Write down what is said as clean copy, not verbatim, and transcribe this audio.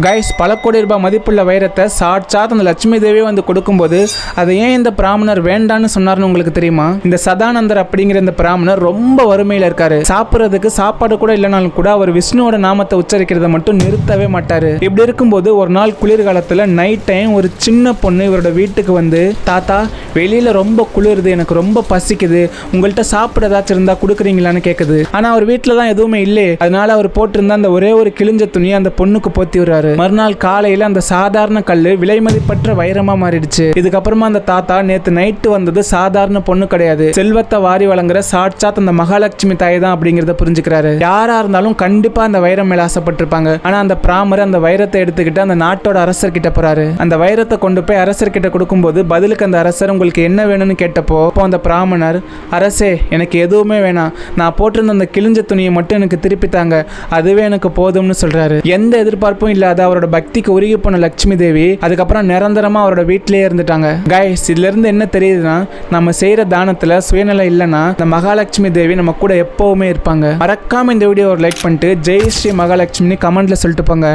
Guys, பல கோடி ரூபாய் மதிப்புள்ள வைரத்தை சாட்சாத் அந்த லட்சுமி தேவி வந்து கொடுக்கும்போது அதை ஏன் இந்த பிராமணர் வேண்டான்னு சொன்னார்னு உங்களுக்கு தெரியுமா? இந்த சதானந்தர் அப்படிங்கிற இந்த பிராமணர் ரொம்ப வறுமையில இருக்காரு. சாப்பிட்றதுக்கு சாப்பாடு கூட இல்லைனாலும் கூட அவர் விஷ்ணுவோட நாமத்தை உச்சரிக்கிறத மட்டும் நிறுத்தவே மாட்டாரு. இப்படி இருக்கும்போது ஒரு நாள் குளிர்காலத்துல நைட் டைம் ஒரு சின்ன பொண்ணு இவரோட வீட்டுக்கு வந்து, தாத்தா வெளியில ரொம்ப குளிருது, எனக்கு ரொம்ப பசிக்குது, உங்கள்கிட்ட சாப்பிட ஏதாச்சும் இருந்தா கொடுக்குறீங்களான்னு கேட்குது. ஆனா அவர் வீட்டுல தான் எதுவுமே இல்லை. அதனால அவர் போட்டிருந்த அந்த ஒரே ஒரு கிழிஞ்ச துணியை அந்த பொண்ணுக்கு போத்தி விடுறாரு. மறுநாள் காலையில அந்த சாதாரண கல்லு விலை மதிப்பற்ற வைரமா மாறிடுச்சு. இதுக்கப்புறமா அந்த தாத்தா நேத்து நைட்டு வந்தது சாதாரண பொண்ணு கிடையாது, செல்வத்தை வாரி வழங்குற சாட்சாத் அந்த மகாலட்சுமி தாய் தான் அப்படிங்கறத புரிஞ்சுக்கிறாரு. யாரா இருந்தாலும் கண்டிப்பா அந்த வைரம் மேல ஆசைப்பட்டிருப்பாங்க. ஆனா அந்த பிராமர் அந்த வைரத்தை எடுத்துக்கிட்டு அந்த நாட்டோட அரசர் கிட்ட போறாரு. அந்த வைரத்தை கொண்டு போய் அரசர் கிட்ட கொடுக்கும்போது பதிலுக்கு அந்த அரசர் உங்களுக்கு என்ன வேணும்னு கேட்டப்போ அந்த பிராமணர், அரசே எனக்கு எதுவுமே வேணாம், நான் போட்டிருந்த அந்த கிழிஞ்ச துணியை மட்டும் எனக்கு திருப்பி தாங்க, அதுவே எனக்கு போதும்னு சொல்றாரு. எந்த எதிர்பார்ப்பும் இல்லாத அவரோட பக்திக்கு உருகி போன லட்சுமி தேவி அதுக்கப்புறம் நிரந்தரமா அவரோட வீட்டிலேயே இருந்துட்டாங்க. கைஸ், இதுல இருந்து என்ன தெரியுதுன்னா, நம்ம செய்யற தானத்துல சுயநலம் இல்லைன்னா இந்த மகாலட்சுமி தேவி நம்ம கூட எப்பவுமே இருப்பாங்க. மறக்காம இந்த வீடியோ ஒரு லைக் பண்ணிட்டு ஜெய் ஸ்ரீ மகாலட்சுமி கமெண்ட்ல சொல்லிட்டு போங்க.